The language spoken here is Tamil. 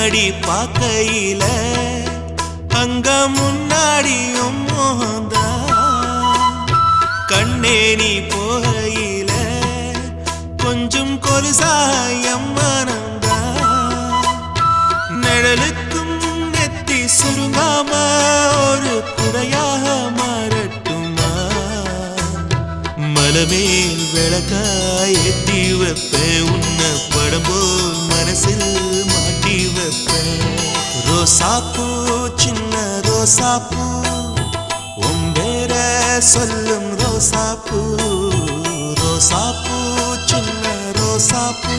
கண்ணாடி பார்க்கையில அங்க முன்னாடியும் மோகந்தா கண்ணே நீ போகையில கொஞ்சம் கொலுசாயம் மனந்தா நிழலுக்கும் நெத்தி சுருங்காம ஒரு குறையாக மாறட்டுமா மலமேல் விளக்காய் ஏத்தி வைப்பேன் உன்னை படம் போல் மனசில் மாட்டி வைப்பேன் ரோசாப்பூ சின்ன ரோசாப்பூ உன் பேர சொல்லும் ரோசாப்பூ ரோசாப்பூ சின்ன ரோசாப்பூ